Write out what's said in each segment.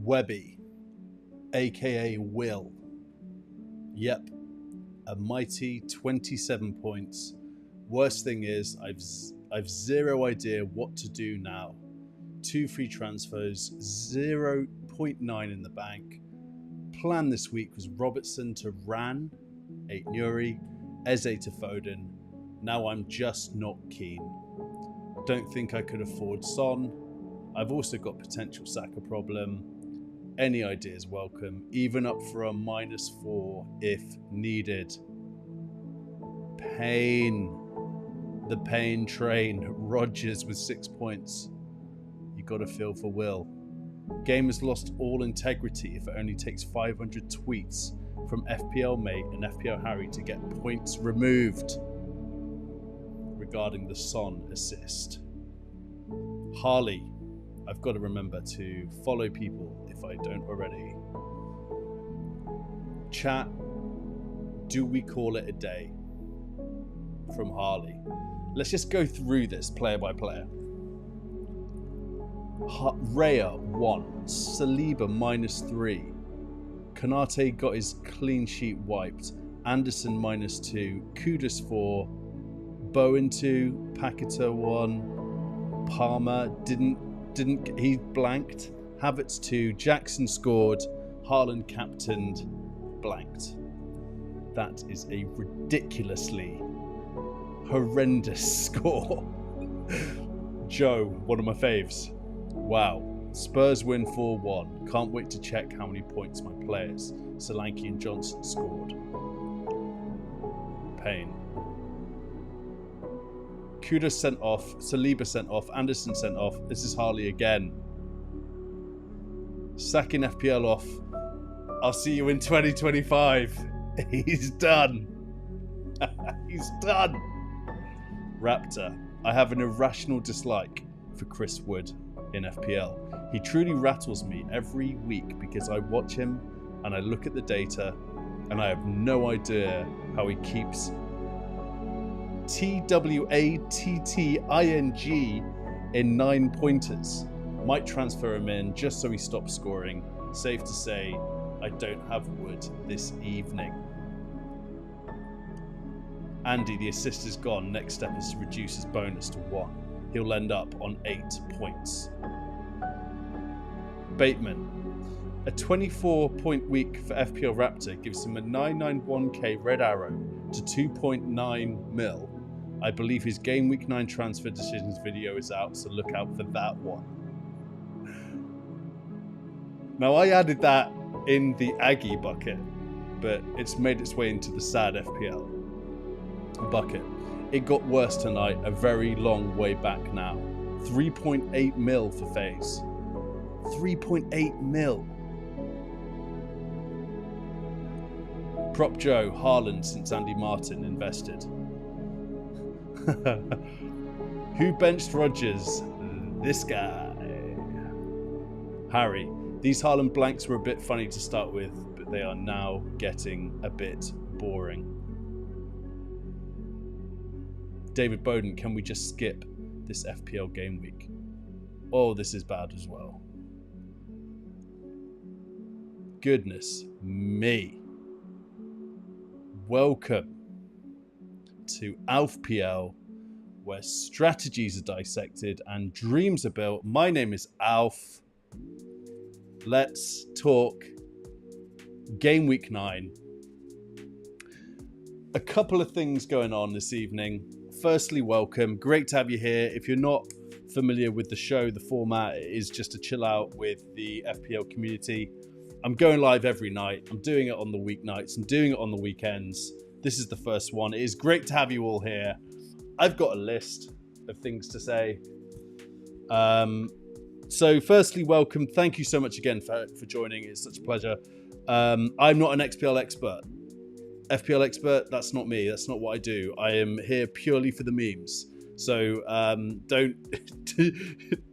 Webby, aka Will. Yep, a mighty 27 points. Worst thing is, I've zero idea what to do now. 2 free transfers, 0.9 in the bank. Plan this week was Robertson to Ran, 8 Nuri, Eze to Foden. Now I'm just not keen. Don't think I could afford Son. I've also got potential Saka problem. Any ideas welcome, even up for a -4 if needed. Pain. The pain train. Rodgers with 6 points. You gotta feel for Will. Game has lost all integrity if it only takes 500 tweets from FPL Mate and FPL Harry to get points removed. Regarding the Son assist. Harley, I've got to remember to follow people if I don't already. Chat, do we call it a day? From Harley. Let's just go through this player by player. Raya 1, Saliba -3, Konate got his clean sheet wiped, Anderson -2, Kudus 4, Bowen 2, Paqueta 1, Palmer didn't he blanked, Havertz 2, Jackson scored, Haaland captained, blanked. That is a ridiculously horrendous score. Joe, one of my faves. Wow. Spurs win 4-1. Can't wait to check how many points my players, Solanke and Johnson, scored. Pain. Kudus sent off. Saliba sent off. Anderson sent off. This is Harley again. Sacking FPL off. I'll see you in 2025. He's done. He's done. Raptor. I have an irrational dislike for Chris Wood in FPL. He truly rattles me every week because I watch him and I look at the data and I have no idea how he keeps TWATTING in 9 pointers. Might transfer him in just so he stops scoring. Safe to say, I don't have Wood this evening. Andy, the assist is gone. Next step is to reduce his bonus to 1. He'll end up on 8 points. Bateman. A 24-point week for FPL Raptor gives him a 991k red arrow to 2.9 mil. I believe his game week 9 transfer decisions video is out, so look out for that one. Now, I added that in the Aggie bucket, but it's made its way into the sad FPL bucket. It got worse tonight, a very long way back now. 3.8 mil for FaZe. 3.8 mil. Prop Joe, Haaland since Andy Martin invested. Who benched Rodgers? This guy. Harry. These Haaland blanks were a bit funny to start with, but they are now getting a bit boring. David Bowden, can we just skip this FPL game week? Oh, this is bad as well. Goodness me. Welcome to AlfPL, where strategies are dissected and dreams are built. My name is Alf. Let's talk game week 9. A couple of things going on this evening. Firstly, welcome. Great to have you here. If you're not familiar with the show, the format is just to chill out with the FPL community. I'm going live every night. I'm doing it on the weeknights. I'm doing it on the weekends. This is the first one. It is great to have you all here. I've got a list of things to say. So firstly, welcome. Thank you so much again for joining. It's such a pleasure. I'm not an XPL expert. FPL expert, that's not me. That's not what I do. I am here purely for the memes. So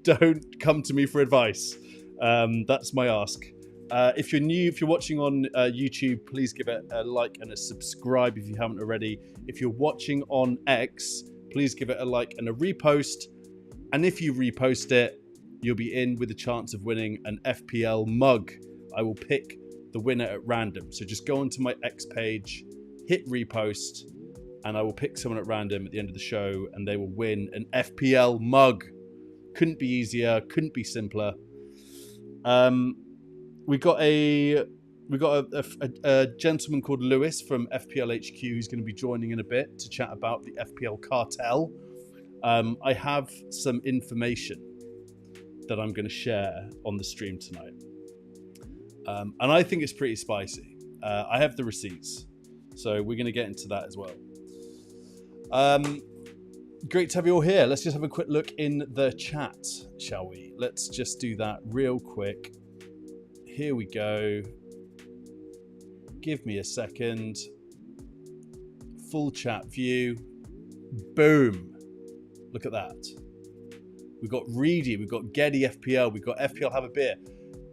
don't come to me for advice. That's my ask. If you're new, if you're watching on YouTube, please give it a like and a subscribe if you haven't already. If you're watching on X, please give it a like and a repost. And if you repost it, you'll be in with a chance of winning an FPL mug. I will pick the winner at random. So just go onto my X page, hit repost, and I will pick someone at random at the end of the show, and they will win an FPL mug. Couldn't be easier, couldn't be simpler. We got a gentleman called Lewis from FPL HQ who's going to be joining in a bit to chat about the FPL Cartel. I have some information that I'm going to share on the stream tonight. And I think it's pretty spicy. I have the receipts, so we're going to get into that as well. Great to have you all here. Let's just have a quick look in the chat, shall we? Let's just do that real quick. Here we go. Give me a second. Full chat view. Boom. Look at that. We've got Reedy, we've got Geddy FPL, we've got FPL Have a Beer.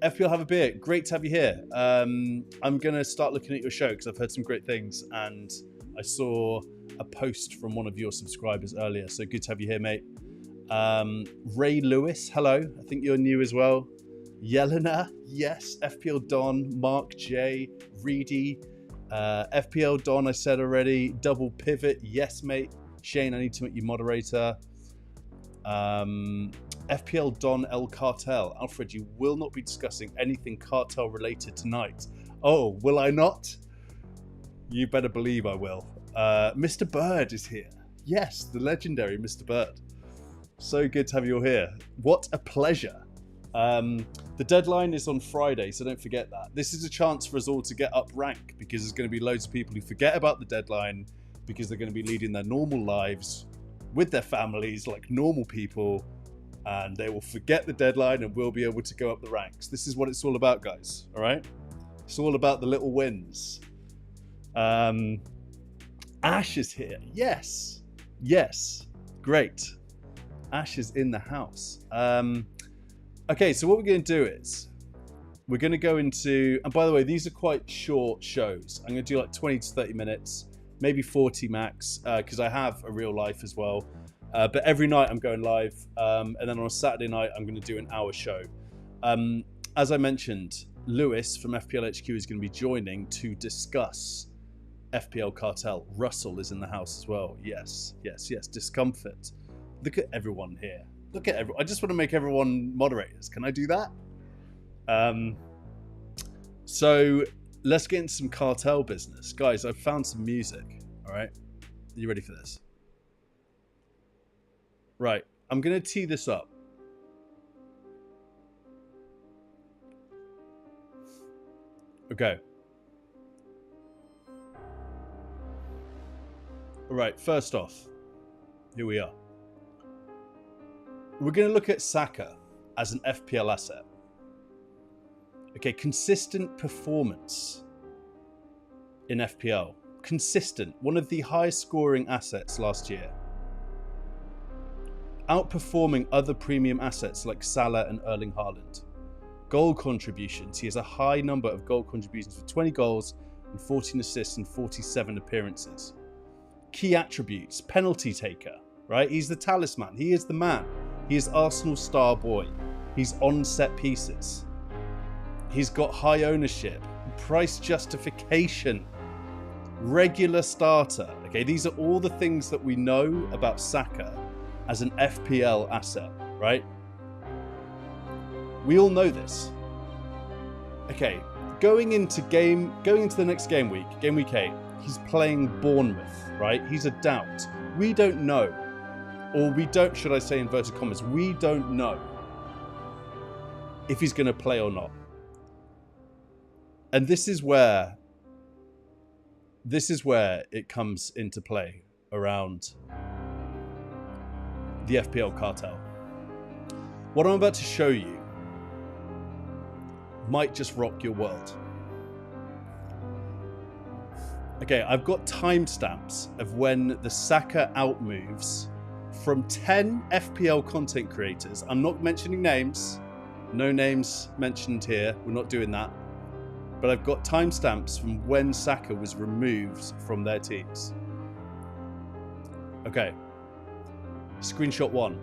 FPL Have a Beer, great to have you here. I'm going to start looking at your show because I've heard some great things, and I saw a post from one of your subscribers earlier, so good to have you here, mate. Ray Lewis, hello. I think you're new as well. Yelena, yes. FPL Don, Mark J, Reedy, FPL Don, I said already. Double Pivot, yes, mate. Shane, I need to make you moderator. FPL Don El Cartel. Alfred, you will not be discussing anything cartel related tonight. Oh, will I not? You better believe I will. Mr. Bird is here. Yes, the legendary Mr. Bird. So good to have you all here. What a pleasure. The deadline is on Friday, so don't forget that. This is a chance for us all to get up rank, because there's going to be loads of people who forget about the deadline because they're going to be leading their normal lives with their families like normal people, and they will forget the deadline and we'll be able to go up the ranks. This is what it's all about, guys. All right? It's all about the little wins. Ash is here. Yes. Yes. Great. Ash is in the house. Okay, so what we're going to do is we're going to go into, and by the way, these are quite short shows. I'm going to do like 20 to 30 minutes, maybe 40 max, because I have a real life as well. But every night I'm going live, and then on a Saturday night I'm going to do an hour show. As I mentioned, Lewis from FPL HQ is going to be joining to discuss FPL Cartel. Russell is in the house as well. Yes, yes, yes. Discomfort. Look at everyone here. Look at everyone. I just want to make everyone moderators. Can I do that? So let's get into some cartel business. Guys, I've found some music. All right. Are you ready for this? Right. I'm going to tee this up. Okay. All right. First off, here we are. We're going to look at Saka as an FPL asset. Okay, consistent performance in FPL. Consistent. One of the highest scoring assets last year. Outperforming other premium assets like Salah and Erling Haaland. Goal contributions. He has a high number of goal contributions with 20 goals and 14 assists and 47 appearances. Key attributes. Penalty taker, right? He's the talisman. He is the man. He is Arsenal's star boy. He's on set pieces. He's got high ownership, price justification, regular starter. Okay, these are all the things that we know about Saka as an FPL asset, right? We all know this. Okay, going into the next game week 8, he's playing Bournemouth, right? He's a doubt. We don't know. Or we don't, should I say inverted commas, we don't know if he's going to play or not. And this is where it comes into play around the FPL cartel. What I'm about to show you might just rock your world. Okay, I've got timestamps of when the Saka out moves from 10 FPL content creators. I'm not mentioning names. No names mentioned here. We're not doing that. But I've got timestamps from when Saka was removed from their teams. Okay. Screenshot 1.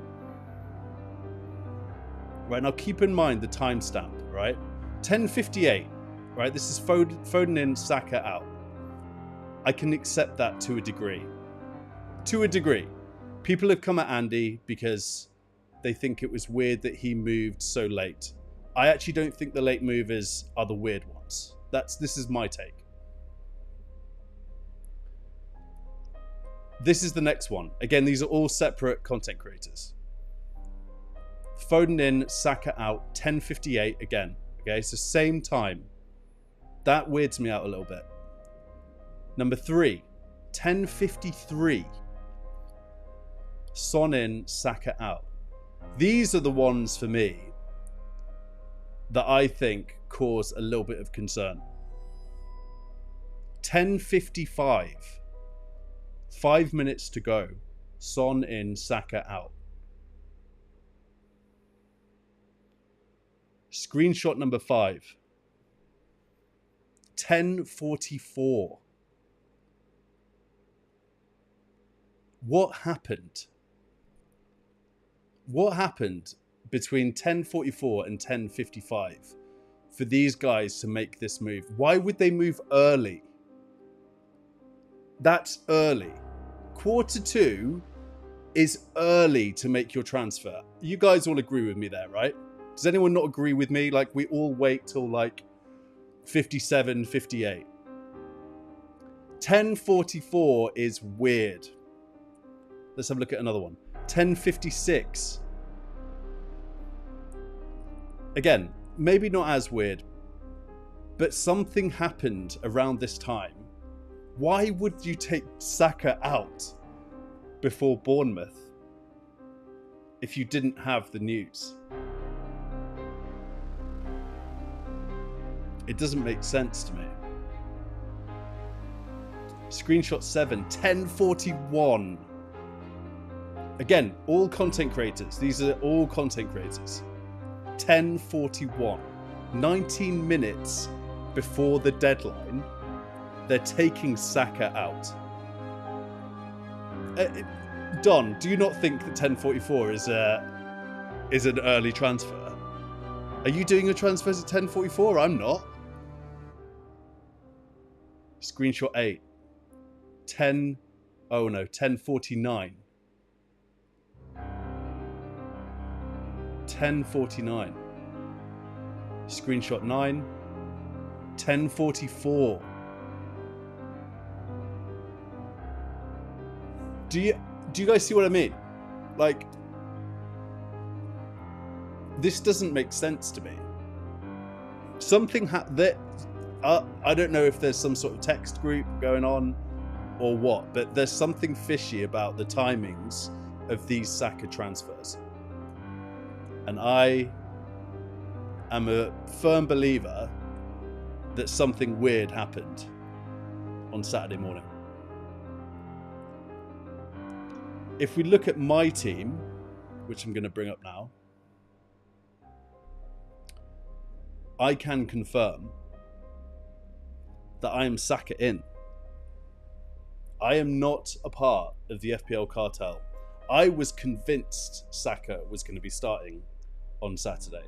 Right, now keep in mind the timestamp, right? 10:58, right? This is Foden in, Saka out. I can accept that to a degree. To a degree. People have come at Andy because they think it was weird that he moved so late. I actually don't think the late movers are the weird ones. This is my take. This is the next one. Again, these are all separate content creators. Foden in, Saka out, 10:58 again. Okay, so same time. That weirds me out a little bit. Number 3, 10:53. Son in, Saka out. These are the ones for me that I think cause a little bit of concern. 10:55. 5 minutes to go. Son in, Saka out. Screenshot number 5. 10:44. What happened? What happened between 10:44 and 10:55 for these guys to make this move? Why would they move early? That's early. Quarter 2 is early to make your transfer. You guys all agree with me there, right? Does anyone not agree with me? Like, we all wait till like 57, 58. 10:44 is weird. Let's have a look at another one. 10:56. Again, maybe not as weird, but something happened around this time. Why would you take Saka out before Bournemouth if you didn't have the news? It doesn't make sense to me. Screenshot 7, 10:41. Again, all content creators. These are all content creators. 10:41. 19 minutes before the deadline, they're taking Saka out. Don, do you not think that 10:44 is an early transfer? Are you doing your transfers at 10:44? I'm not. Screenshot 8. 10:49. 10:49. Screenshot 9. 10:44. Do you guys see what I mean? Like, this doesn't make sense to me. Something I don't know if there's some sort of text group going on or what, but there's something fishy about the timings of these Saka transfers. And I am a firm believer that something weird happened on Saturday morning. If we look at my team, which I'm going to bring up now, I can confirm that I am Saka in. I am not a part of the FPL Cartel. I was convinced Saka was going to be starting on Saturday.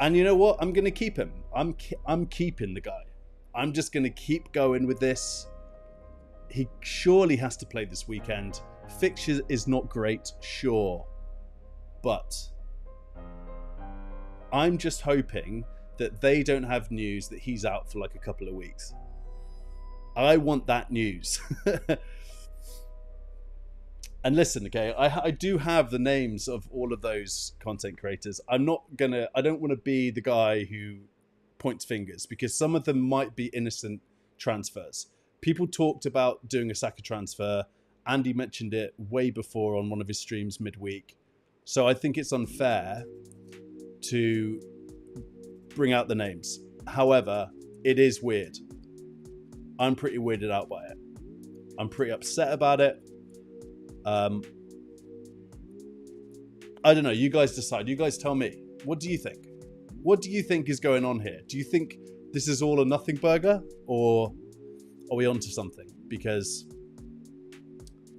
And you know what? I'm going to keep him. I'm keeping the guy. I'm just going to keep going with this. He surely has to play this weekend. Fixture is not great, sure. But I'm just hoping that they don't have news that he's out for like a couple of weeks. I want that news. And listen, okay, I do have the names of all of those content creators. I don't want to be the guy who points fingers, because some of them might be innocent transfers. People talked about doing a Saka transfer. Andy mentioned it way before on one of his streams midweek. So I think it's unfair to bring out the names. However, it is weird. I'm pretty weirded out by it. I'm pretty upset about it. I don't know. You guys decide. You guys tell me. What do you think? What do you think is going on here? Do you think this is all a nothing burger, or are we onto something? Because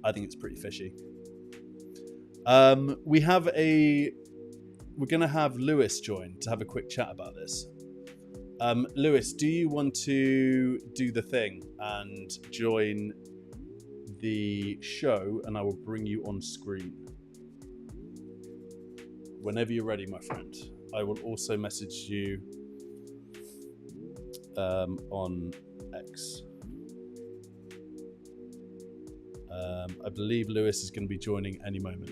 I think it's pretty fishy. We have a we're going to have Lewis join to have a quick chat about this. Lewis, do you want to do the thing and join the show, and I will bring you on screen whenever you're ready, my friend. I will also message you on X. I believe Lewis is going to be joining any moment.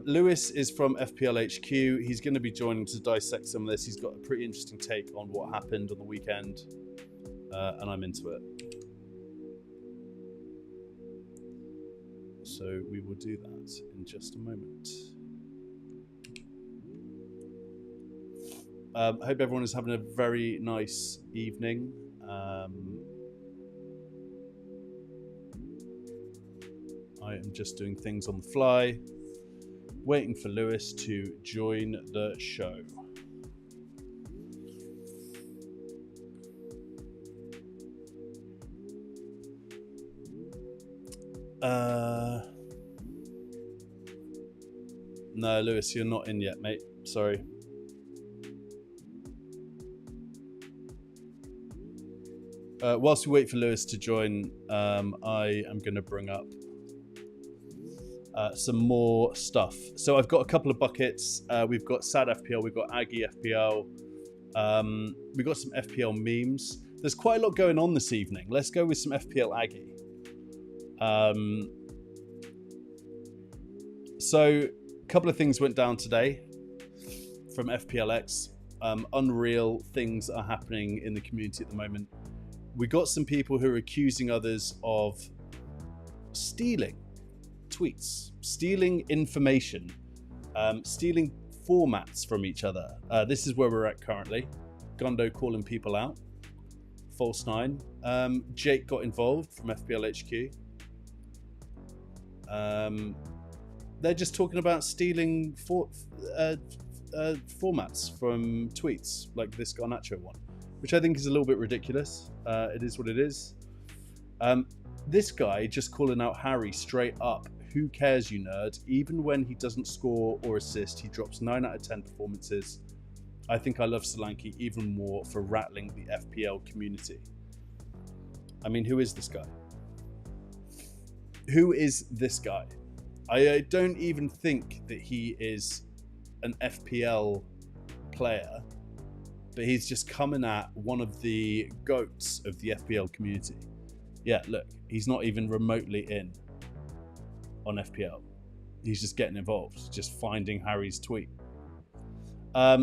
Lewis is from FPL HQ. He's going to be joining to dissect some of this. He's got a pretty interesting take on what happened on the weekend, and I'm into it. So we will do that in just a moment. I hope everyone is having a very nice evening. I am just doing things on the fly, waiting for Lewis to join the show. No, Lewis, you're not in yet, mate. Sorry. Whilst we wait for Lewis to join, I am going to bring up some more stuff. So I've got a couple of buckets. We've got Sad FPL, we've got Aggie FPL, we've got some FPL memes. There's quite a lot going on this evening. Let's go with some FPL Aggie. So a couple of things went down today from FPLX. Unreal things are happening in the community at the moment. We got some people who are accusing others of stealing tweets, stealing information, stealing formats from each other. This is where we're at currently. Gondo calling people out. False 9. Jake got involved from FPL HQ. They're just talking about stealing formats from tweets, like this Garnacho one, which I think is a little bit ridiculous. It is what it is. This guy just calling out Harry straight up. Who cares, you nerd? Even when he doesn't score or assist, he drops 9 out of 10 performances. I think I love Solanke even more for rattling the FPL community. I mean, who is this guy? Who is this guy? I don't even think that he is an FPL player, but he's just coming at one of the goats of the FPL community. Yeah, look, he's not even remotely in on FPL. He's just getting involved, just finding Harry's tweet.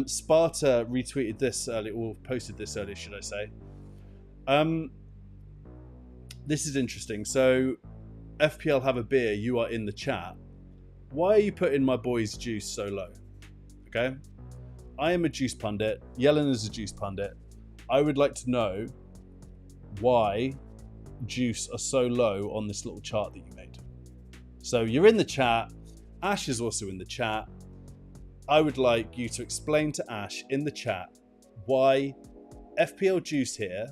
Sparta retweeted this earlier, or posted this earlier, should I say. This is interesting. So, FPL have a beer, you are in the chat. Why are you putting my boy's juice so low? Okay? I am a juice pundit. Yellen is a juice pundit. I would like to know why juice are so low on this little chart that you made. So you're in the chat. Ash is also in the chat. I would like you to explain to Ash in the chat why FPL juice here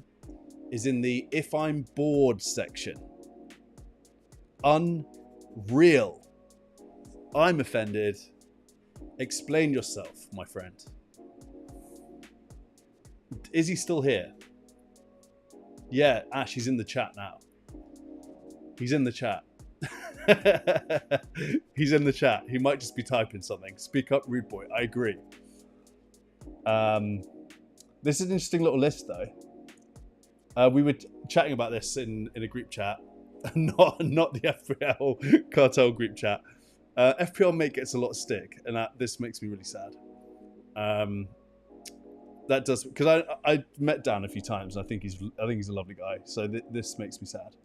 is in the if I'm bored section. Unreal. I'm offended. Explain yourself, my friend. Is he still here? Yeah, Ash, he's in the chat now. He's in the chat. He's in the chat. He might just be typing something. Speak up, rude boy. I agree. This is an interesting little list, though. We were chatting about this in a group chat, not the FPL Cartel group chat. FPL mate gets a lot of stick, and this makes me really sad. That does, because I met Dan a few times, and I think he's a lovely guy. So this makes me sad.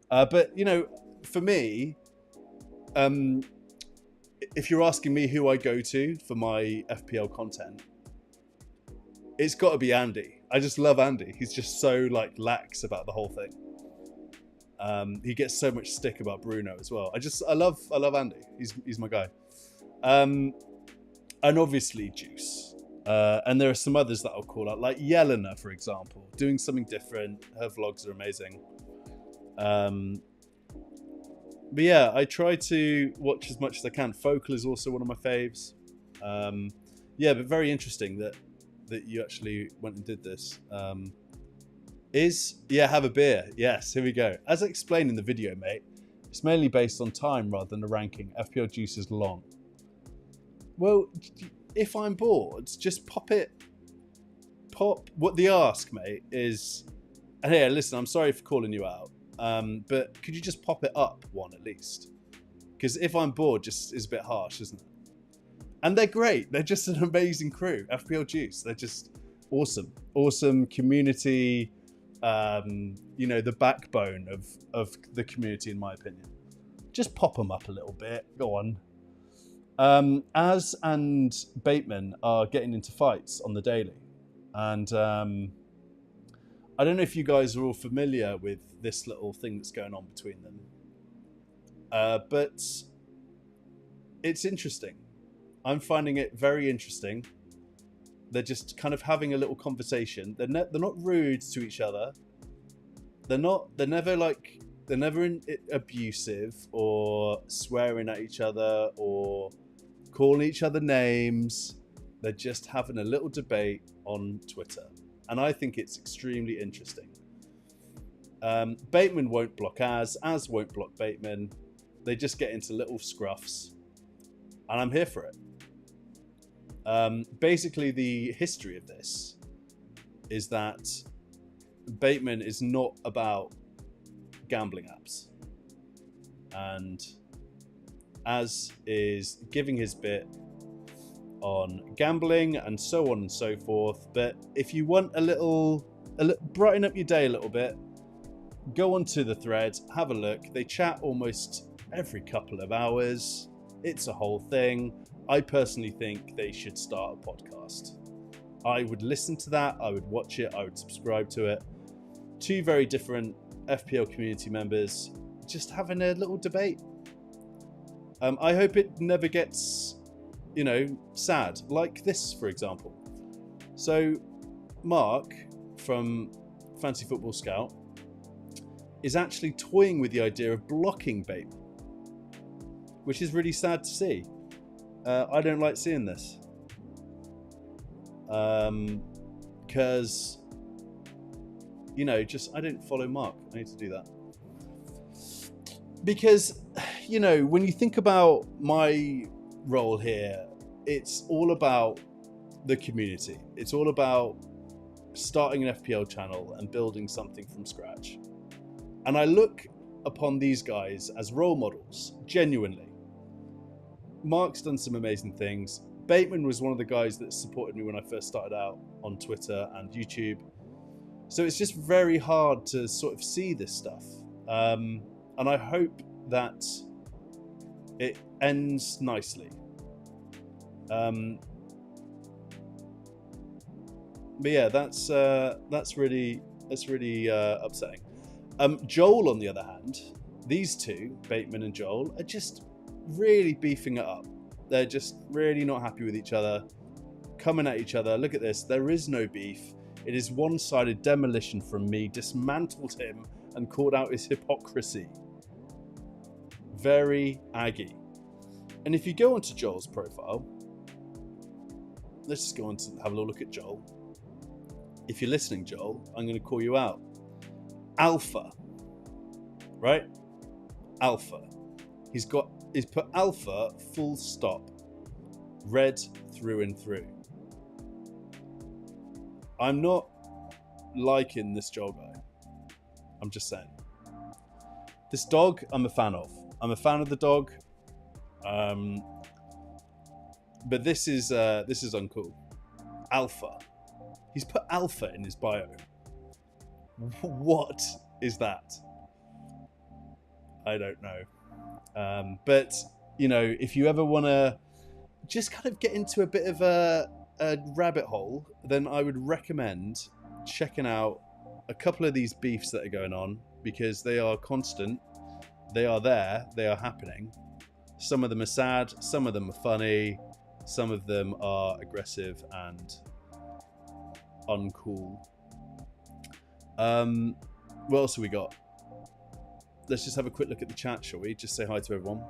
But you know, for me, if you're asking me who I go to for my FPL content, it's got to be Andy. I just love Andy. He's just so like lax about the whole thing. He gets so much stick about Bruno as well. I love Andy. He's my guy. And obviously Juice. And there are some others that I'll call out, like Yelena, for example, doing something different. Her vlogs are amazing. But yeah, I try to watch as much as I can. Focal is also one of my faves. Yeah, but very interesting that you actually went and did this. Have a beer. Yes, here we go. As I explained in the video, mate, it's mainly based on time rather than a ranking. FPL Juice is long. Well, if I'm bored, just pop. What the ask, mate, is... And here, listen, I'm sorry for calling you out. But could you just pop it up one at least? Because if I'm bored, just is a bit harsh, isn't it? And they're great. They're just an amazing crew. FPL Juice. They're just awesome. Awesome community. The backbone of the community, in my opinion. Just pop them up a little bit. Go on. Az and Bateman are getting into fights on the daily. And I don't know if you guys are all familiar with this little thing that's going on between them. But it's interesting. I'm finding it very interesting. They're just kind of having a little conversation. They're not rude to each other. They're never abusive or swearing at each other or calling each other names. They're just having a little debate on Twitter. And I think it's extremely interesting. Bateman won't block Az won't block Bateman. They just get into little scruffs. And I'm here for it. Basically, the history of this is that Bateman is not about gambling apps. And Az is giving his bit on gambling and so on and so forth. But if you want a little brighten up your day a little bit, go onto the thread, have a look. They chat almost every couple of hours. It's a whole thing. I personally think they should start a podcast. I would listen to that. I would watch it. I would subscribe to it. Two very different FPL community members just having a little debate. I hope it never gets, sad. Like this, for example. So, Mark from Fancy Football Scout is actually toying with the idea of blocking Bateman, which is really sad to see. I don't like seeing this. Because, I don't follow Mark. I need to do that. Because, when you think about my role here, it's all about the community. It's all about starting an FPL channel and building something from scratch. And I look upon these guys as role models, genuinely. Mark's done some amazing things. Bateman was one of the guys that supported me when I first started out on Twitter and YouTube. So it's just very hard to sort of see this stuff. And I hope that it ends nicely. But yeah, that's really upsetting. Joel, on the other hand, these two, Bateman and Joel, are just really beefing it up. They're just really not happy with each other, coming at each other. Look at this. There is no beef. It is one-sided demolition from me. Dismantled him and called out his hypocrisy. Very aggy. And if you go onto Joel's profile, let's just go on to have a little look at Joel. If you're listening, Joel, I'm going to call you out. Alpha. Right? Alpha. He's put alpha full stop. Red through and through. I'm not liking this Joel guy. I'm just saying. This dog, I'm a fan of. I'm a fan of the dog. But this is uncool. Alpha. He's put alpha in his bio. What is that? I don't know. But, if you ever want to just kind of get into a bit of a rabbit hole, then I would recommend checking out a couple of these beefs that are going on, because they are constant. They are there. They are happening. Some of them are sad. Some of them are funny. Some of them are aggressive and uncool. What else have we got? let's just have a quick look at the chat, shall we? Just say hi to everyone.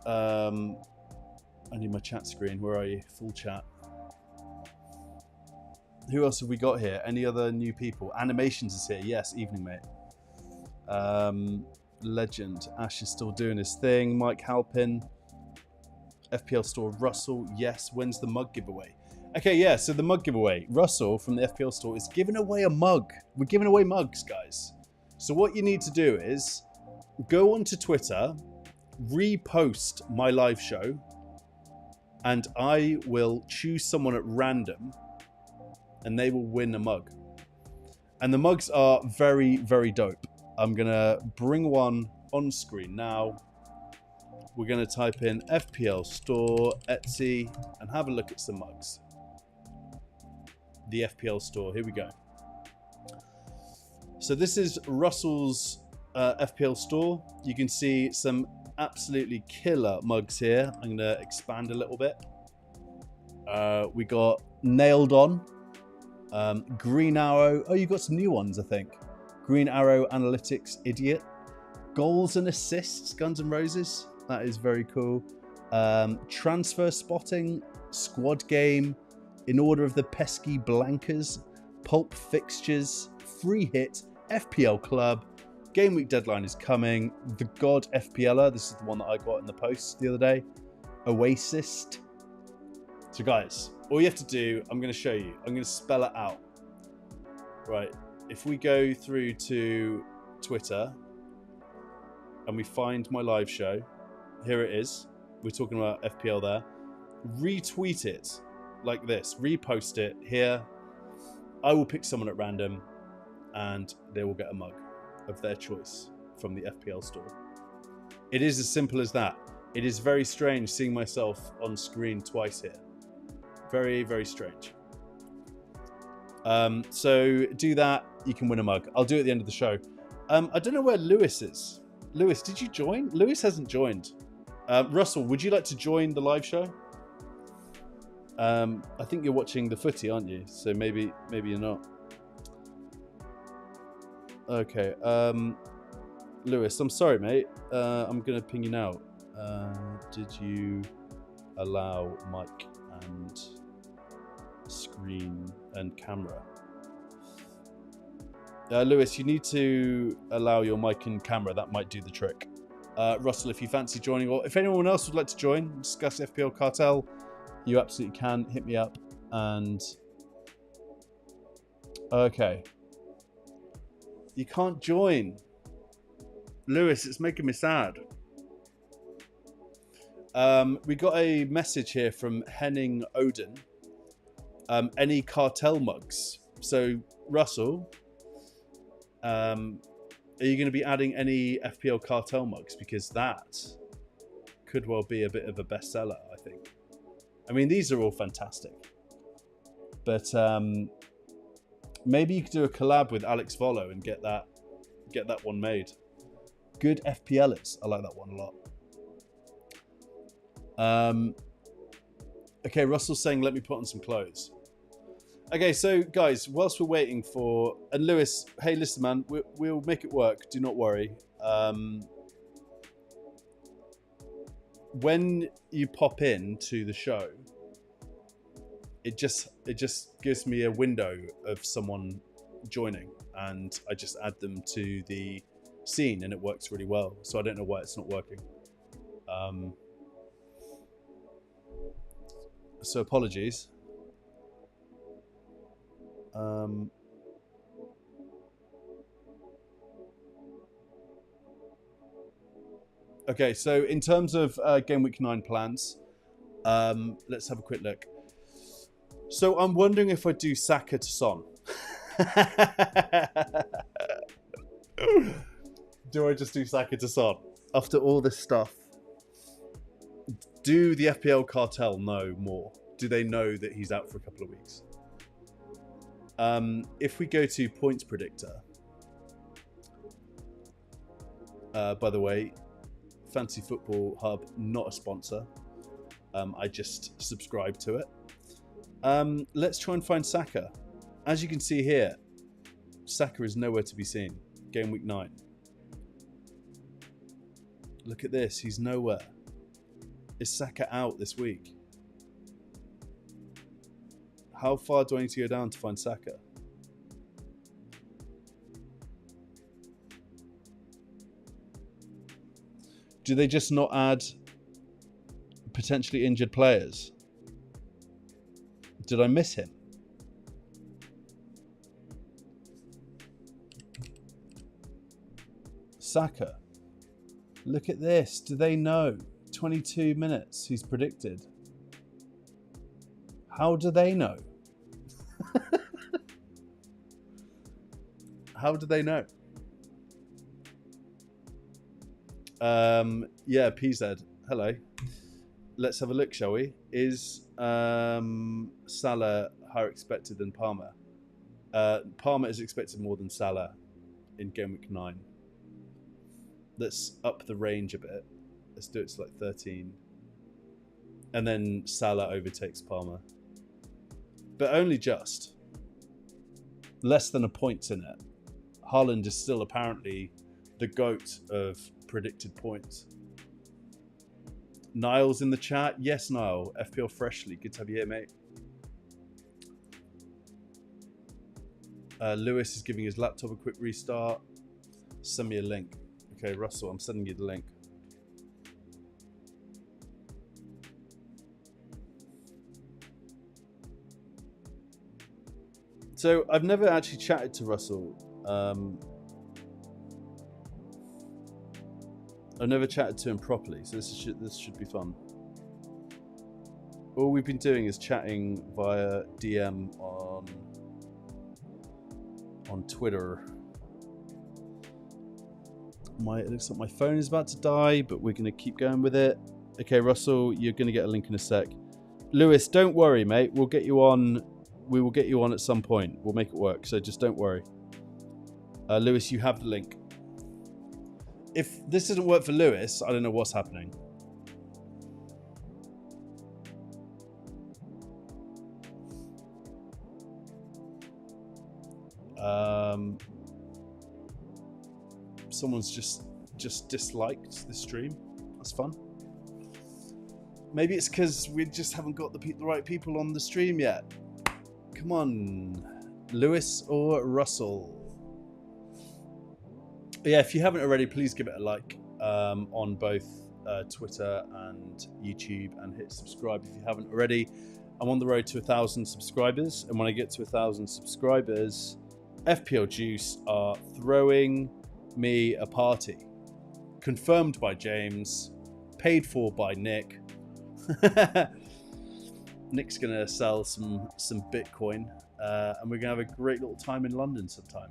I need my chat screen. Where are you? Full chat. Who else have we got here? Any other new people? Animations is here. Yes, evening, mate. Legend. Ash is still doing his thing. Mike Halpin. FPL store. Russell. Yes. When's the mug giveaway? Okay, yeah. So the mug giveaway. Russell from the FPL store is giving away a mug. We're giving away mugs, guys. So what you need to do is go onto Twitter, repost my live show, and I will choose someone at random and they will win a mug. And the mugs are very, very dope. I'm going to bring one on screen now. We're going to type in FPL store, Etsy, and have a look at some mugs. The FPL store, here we go. So this is Russell's FPL store. You can see some absolutely killer mugs here. I'm going to expand a little bit. We got Nailed On, Green Arrow. Oh, you got some new ones, I think. Green Arrow Analytics Idiot, Goals and Assists, Guns N' Roses. That is very cool. Transfer Spotting, Squad Game, In Order of the Pesky Blankers, Pulp Fixtures, Free Hit, FPL Club. Game week deadline is coming. The God FPLer. This is the one that I got in the post the other day. Oasis. So guys, all you have to do, I'm going to show you. I'm going to spell it out. Right. If we go through to Twitter and we find my live show, here it is. We're talking about FPL there. Retweet it like this. Repost it here. I will pick someone at random and they will get a mug of their choice from the FPL store. It is as simple as that. It is very strange seeing myself on screen twice here. Very, very strange. So do that. You can win a mug. I'll do it at the end of the show. I don't know where Lewis is. Lewis, did you join? Lewis hasn't joined. Russell, would you like to join the live show? I think you're watching the footy, aren't you? So maybe you're not. Okay. Lewis, I'm sorry, mate. I'm going to ping you now. Did you allow mic and screen and camera? Lewis, you need to allow your mic and camera. That might do the trick. Russell, if you fancy joining, or if anyone else would like to join, discuss FPL Cartel, you absolutely can. Hit me up. And okay, you can't join, Lewis. It's making me sad. We got a message here from Henning Odin. Any cartel mugs? So Russell, are you going to be adding any FPL cartel mugs? Because that could well be a bit of a bestseller, I think. I mean, these are all fantastic. But maybe you could do a collab with Alex Volo and get that one made. Good FPLers. I like that one a lot. Okay, Russell's saying, let me put on some clothes. Okay, so guys, whilst we're waiting for... And Lewis, hey, listen, man, we'll make it work. Do not worry. When you pop in to the show, it just gives me a window of someone joining, and I just add them to the scene, and it works really well. So I don't know why it's not working. So apologies. Okay, so in terms of game week 9 plans, let's have a quick look. So I'm wondering if I do Saka to Son. Do I just do Saka to Son after all this stuff? Do the FPL Cartel know more? Do they know that he's out for a couple of weeks? If we go to Points Predictor, by the way, Fantasy Football Hub, not a sponsor. I just subscribe to it. Let's try and find Saka. As you can see here, Saka is nowhere to be seen. Game week 9. Look at this. He's nowhere. Is Saka out this week? How far do I need to go down to find Saka? Do they just not add potentially injured players? Did I miss him? Saka. Look at this. Do they know? 22 minutes he's predicted. How do they know? How do they know? Yeah, PZ. Hello. Let's have a look, shall we? Is Salah higher expected than Palmer? Palmer is expected more than Salah in game week 9. Let's up the range a bit. Let's do it to like 13. And then Salah overtakes Palmer. But only just. Less than a point in it. Haaland is still apparently the GOAT of predicted points. Niall's in the chat. Yes, Niall. FPL Freshly. Good to have you here, mate. Lewis is giving his laptop a quick restart. Send me a link. Okay, Russell, I'm sending you the link. So I've never actually chatted to Russell. I've never chatted to him properly, so this should be fun. All we've been doing is chatting via DM on Twitter. It looks like my phone is about to die, but we're going to keep going with it. Okay, Russell, you're going to get a link in a sec. Lewis, don't worry, mate. We'll get you on. We will get you on at some point. We'll make it work, so just don't worry. Lewis, you have the link. If this doesn't work for Lewis, I don't know what's happening. Someone's just disliked the stream. That's fun. Maybe it's because we just haven't got the right people on the stream yet. Come on, Lewis or Russell. Yeah, if you haven't already, please give it a like on both Twitter and YouTube, and hit subscribe if you haven't already. I'm on the road to 1,000 subscribers, and when I get to 1,000 subscribers, FPL Juice are throwing me a party. Confirmed by James, paid for by Nick. Nick's gonna sell some Bitcoin, and we're gonna have a great little time in London sometime.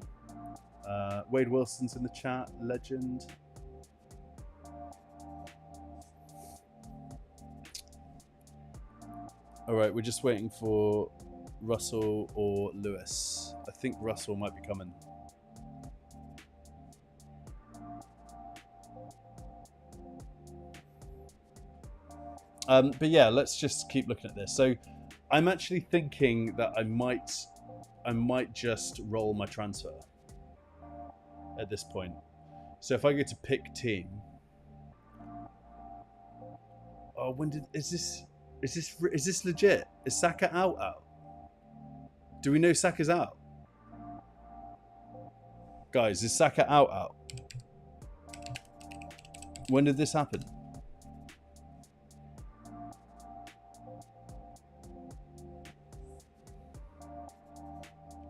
Wade Wilson's in the chat, legend. All right, we're just waiting for Russell or Lewis. I think Russell might be coming. But yeah, let's just keep looking at this. So I'm actually thinking that I might just roll my transfer at this point. So if I go to pick team, oh, is this legit? Is Saka out? Do we know Saka's out? Guys, is Saka out? When did this happen?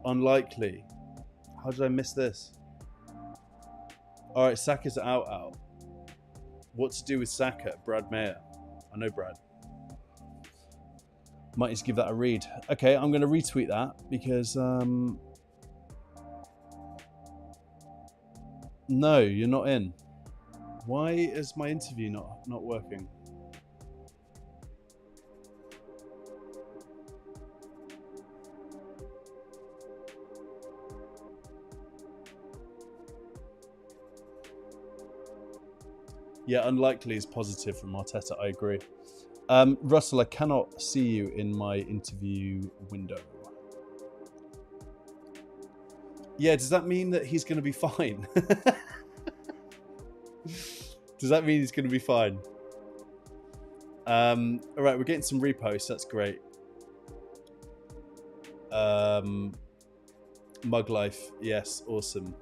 Unlikely. How did I miss this? All right, Saka's out. What to do with Saka? Brad Mayer. I know Brad. Might just give that a read. Okay, I'm going to retweet that because no, you're not in. Why is my interview not working? Yeah, unlikely is positive from Arteta. I agree. Russell, I cannot see you in my interview window. Yeah, does that mean that he's going to be fine? Does that mean he's going to be fine? All right, we're getting some reposts. That's great. Mug life. Yes, awesome.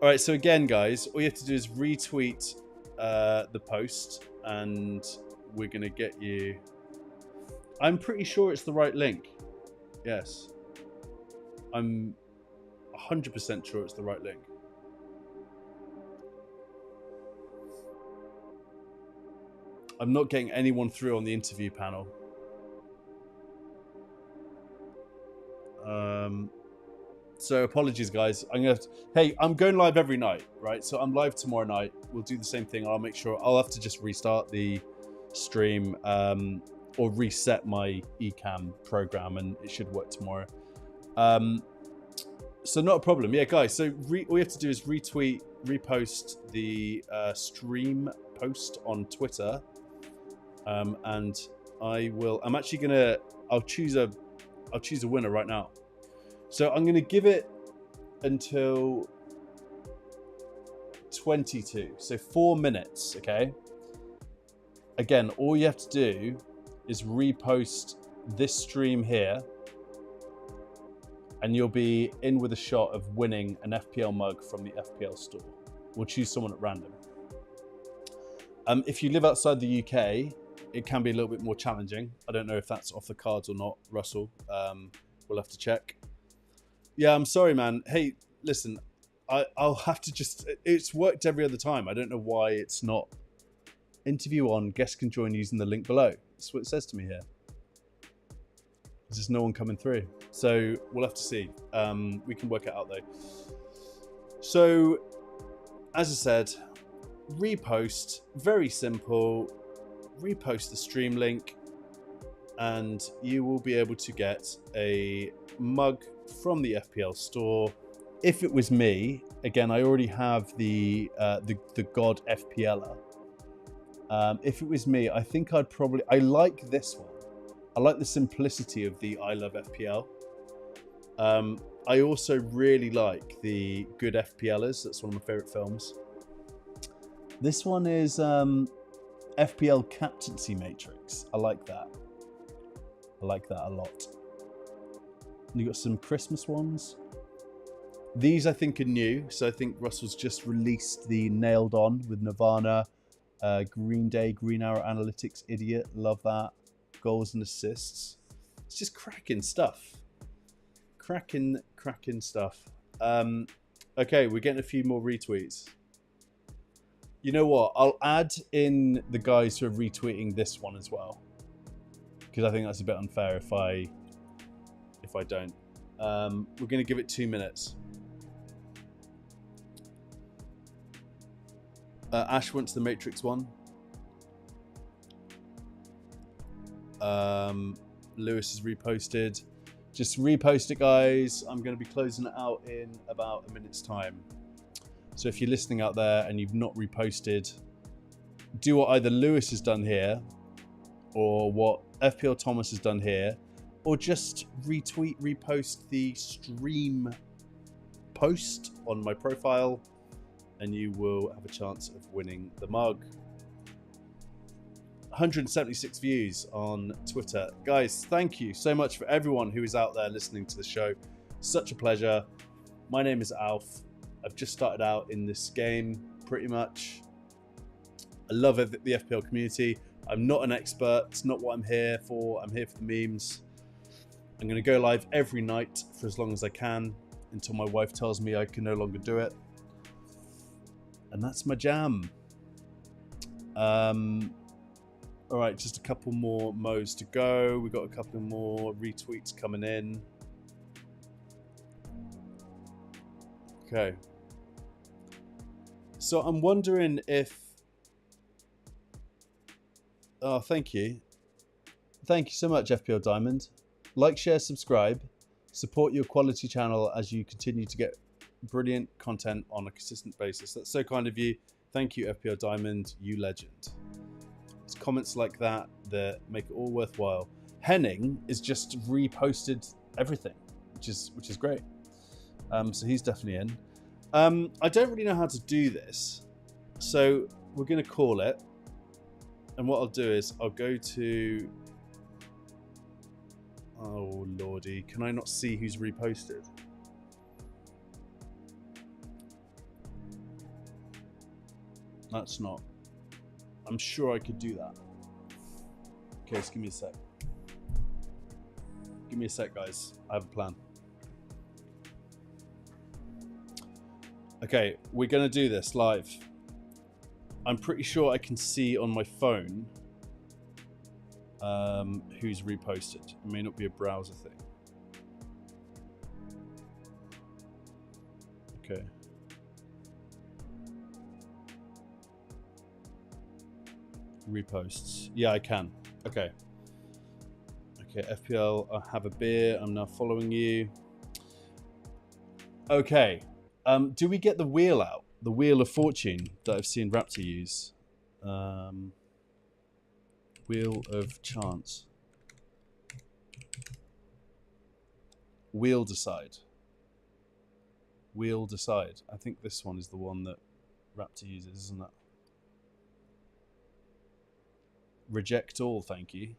All right, so again, guys, all you have to do is retweet the post and we're going to get you... I'm pretty sure it's the right link. Yes. I'm 100% sure it's the right link. I'm not getting anyone through on the interview panel. So apologies, guys. Hey, I'm going live every night, right? So I'm live tomorrow night. We'll do the same thing. I'll make sure I'll have to just restart the stream or reset my eCam program, and it should work tomorrow. So not a problem. Yeah, guys. So all you have to do is repost the stream post on Twitter, and I'm actually gonna. I'll choose a winner right now. So I'm going to give it until 22. So 4 minutes, okay? Again, all you have to do is repost this stream here and you'll be in with a shot of winning an FPL mug from the FPL store. We'll choose someone at random. If you live outside the UK, it can be a little bit more challenging. I don't know if that's off the cards or not, Russell. We'll have to check. Yeah, I'm sorry, man. Hey, listen, I'll have to just... It's worked every other time. I don't know why it's not. Interview on. Guests can join using the link below. That's what it says to me here. There's just no one coming through. So we'll have to see. We can work it out, though. So, as I said, repost. Very simple. Repost the stream link. And you will be able to get a mug from the FPL store. If it was me, again, I already have the God FPLer. If it was me, I think I'd probably... I like this one. I like the simplicity of the I Love FPL. I also really like the Good FPLers. That's one of my favorite films. This one is FPL Captaincy Matrix. I like that. I like that a lot. You got some Christmas ones. These I think are new. So I think Russell's just released the Nailed On with Nirvana, Green Day, Green Arrow Analytics, Idiot. Love that. Goals and assists. It's just cracking stuff. Cracking stuff. Okay, we're getting a few more retweets. You know what? I'll add in the guys who are retweeting this one as well, because I think that's a bit unfair if I don't. We're going to give it 2 minutes. Ash went to the Matrix one. Lewis has reposted. Just repost it, guys. I'm going to be closing it out in about a minute's time. So if you're listening out there and you've not reposted, do what either Lewis has done here or what FPL Thomas has done here, or just repost the stream post on my profile and you will have a chance of winning the mug. 176 views on Twitter. Guys, thank you so much for everyone who is out there listening to the show. Such a pleasure. My name is Alf. I've just started out in this game, pretty much. I love the FPL community. I'm not an expert. It's not what I'm here for. I'm here for the memes. I'm going to go live every night for as long as I can until my wife tells me I can no longer do it. And that's my jam. All right, just a couple more modes to go. We've got a couple more retweets coming in. Okay. So I'm wondering if... Oh, thank you. Thank you so much, FPL Diamond. Like, share, subscribe. Support your quality channel as you continue to get brilliant content on a consistent basis. That's so kind of you. Thank you, FPL Diamond. You legend. It's comments like that that make it all worthwhile. Henning is just reposted everything. which is great. So he's definitely in. I don't really know how to do this, so we're going to call it. And what I'll do is I'll go to. Oh lordy, can I not see who's reposted? That's not. I'm sure I could do that. Okay, just give me a sec. Give me a sec, guys. I have a plan. Okay, we're going to do this live. I'm pretty sure I can see on my phone who's reposted. It may not be a browser thing. Okay. Reposts. Yeah, I can. Okay. Okay, FPL, I have a beer. I'm now following you. Okay. Do we get the wheel out? The Wheel of Fortune that I've seen Raptor use. Wheel of Chance. Wheel Decide. Wheel Decide. I think this one is the one that Raptor uses, isn't it? Reject all, thank you.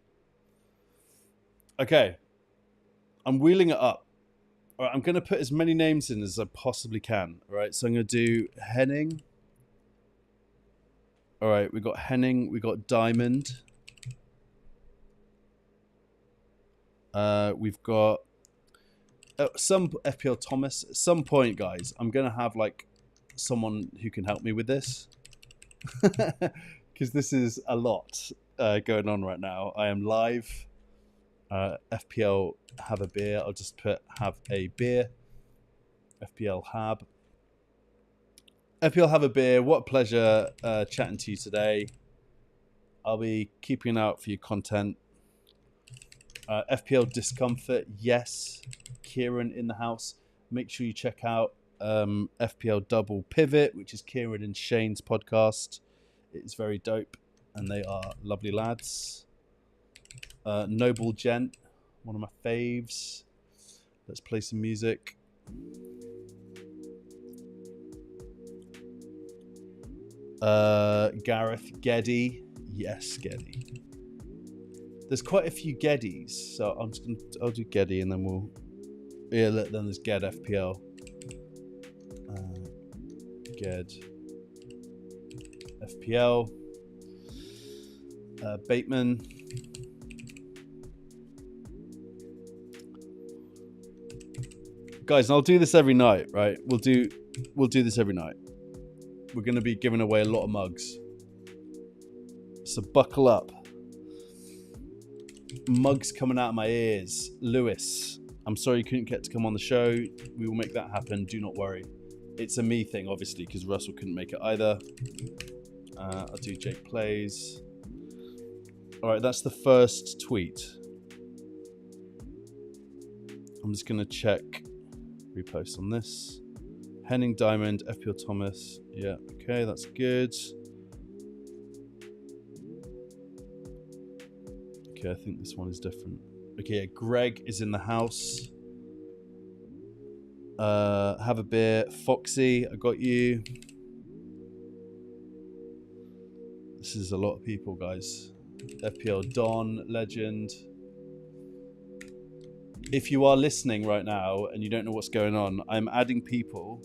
Okay. I'm wheeling it up. All right, I'm going to put as many names in as I possibly can. All right, so I'm going to do Henning. All right, we got Henning. We got Diamond. We've got some FPL Thomas. At some point, guys, I'm going to have like someone who can help me with this. Because this is a lot going on right now. I am live. FPL have a beer. I'll just put have a beer. FPL have. FPL have a beer. What a pleasure chatting to you today. I'll be keeping an eye out for your content. FPL Discomfort, yes. Kieran in the house. Make sure you check out FPL Double Pivot, which is Kieran and Shane's podcast. It's very dope, and they are lovely lads. Noble Gent, one of my faves. Let's play some music. Gareth Geddy, yes, Geddy. There's quite a few Geddys, so I'll do Geddy, and then we'll then there's Ged FPL. Ged FPL. Bateman. Guys, I'll do this every night, right? We'll do this every night. We're going to be giving away a lot of mugs. So buckle up. Mugs coming out of my ears. Lewis, I'm sorry you couldn't get to come on the show. We will make that happen. Do not worry. It's a me thing, obviously, because Russell couldn't make it either. I'll do Jake Plays. All right, that's the first tweet. I'm just going to check repost on this. Henning Diamond, FPL Thomas. Yeah, okay, that's good. Okay, I think this one is different. Okay, Greg is in the house. Have a beer. Foxy, I got you. This is a lot of people, guys. FPL Don, legend. If you are listening right now and you don't know what's going on, I'm adding people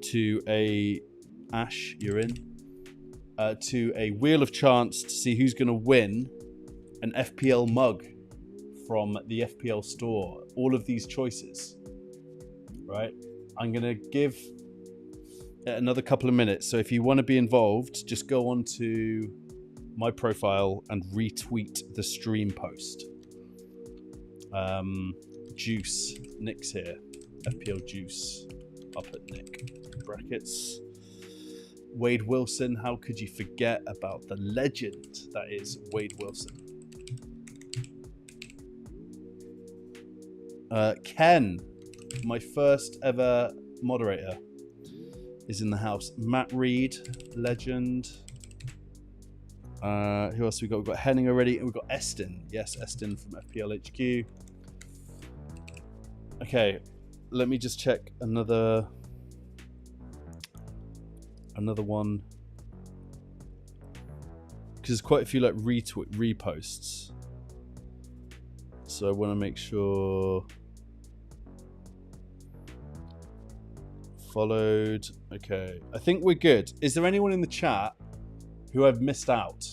to a Ash, you're in, to a Wheel of Chance to see who's going to win an FPL mug from the FPL store. All of these choices, right? I'm going to give it another couple of minutes. So if you want to be involved, just go on to my profile and retweet the stream post. Juice, Nick's here. FPL Juice. I'll put Nick brackets. Wade Wilson, how could you forget about the legend that is Wade Wilson? Ken, my first ever moderator, is in the house. Matt Reed, legend. Who else we got? We've got Henning already, and we've got Estin. Yes, Estin from FPL HQ. Okay, let me just check another one, because there's quite a few like reposts, so I want to make sure. Followed. Okay, I think we're good. Is there anyone in the chat who I've missed out?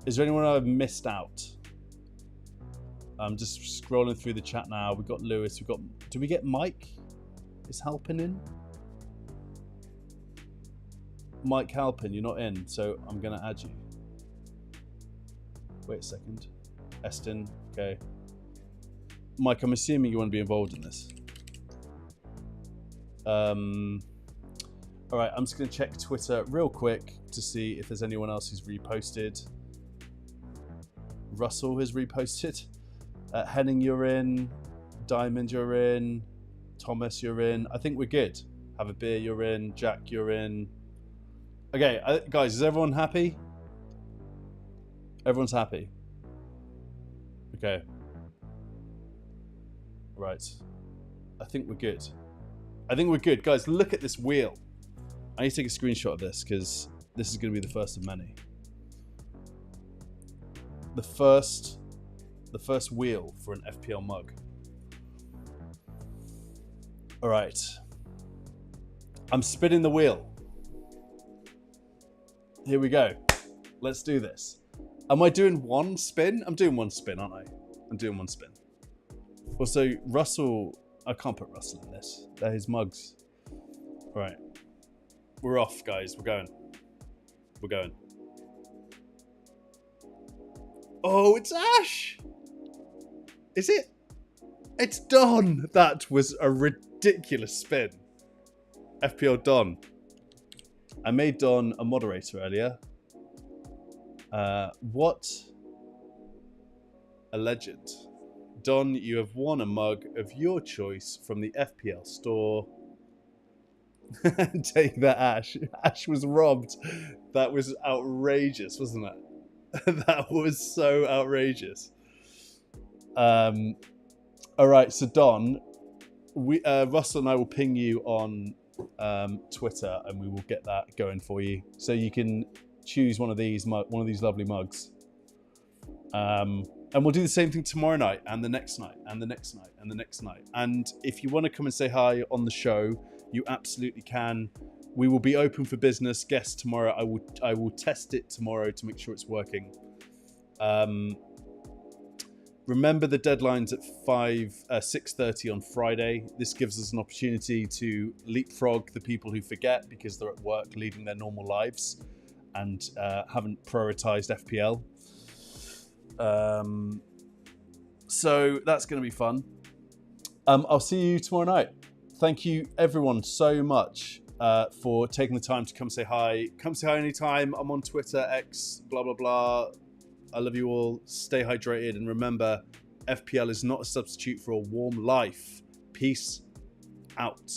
Is there anyone I've missed out? I'm just scrolling through the chat now. We've got Lewis. We've got. Do we get Mike? Is Halpin in? Mike Halpin, you're not in, so I'm gonna add you. Wait a second. Eston. Okay. Mike, I'm assuming you want to be involved in this. All right, I'm just going to check Twitter real quick to see if there's anyone else who's reposted. Russell has reposted. Henning, you're in. Diamond, you're in. Thomas, you're in. I think we're good. Have a beer, you're in. Jack, you're in. Okay, guys, is everyone happy? Everyone's happy. Okay. Right. I think we're good. I think we're good. Guys, look at this wheel. I need to take a screenshot of this because this is going to be the first of many. The first wheel for an FPL mug. All right. I'm spinning the wheel. Here we go. Let's do this. Am I doing one spin? I'm doing one spin, aren't I? I'm doing one spin. Also, Russell... I can't put Russell in this. They're his mugs. All right. We're off, guys. We're going. We're going. Oh, it's Ash! Is it? It's Don! That was a ridiculous spin. FPL Don. I made Don a moderator earlier. What a legend. Don, you have won a mug of your choice from the FPL store. Take that, Ash. Ash was robbed. That was outrageous, wasn't it? That was so outrageous. All right, so Don, Russell and I will ping you on Twitter, and we will get that going for you, so you can choose one of these lovely mugs. And we'll do the same thing tomorrow night, and the next night, and the next night, and the next night. And if you want to come and say hi on the show, you absolutely can. We will be open for business. Guests tomorrow. I will test it tomorrow to make sure it's working. Remember the deadline's at 6:30 on Friday. This gives us an opportunity to leapfrog the people who forget because they're at work leading their normal lives and haven't prioritized FPL. So that's going to be fun. I'll see you tomorrow night. Thank you everyone so much for taking the time to come say hi. Come say hi anytime. I'm on Twitter, X, blah, blah, blah. I love you all. Stay hydrated. And remember, FPL is not a substitute for a warm life. Peace out.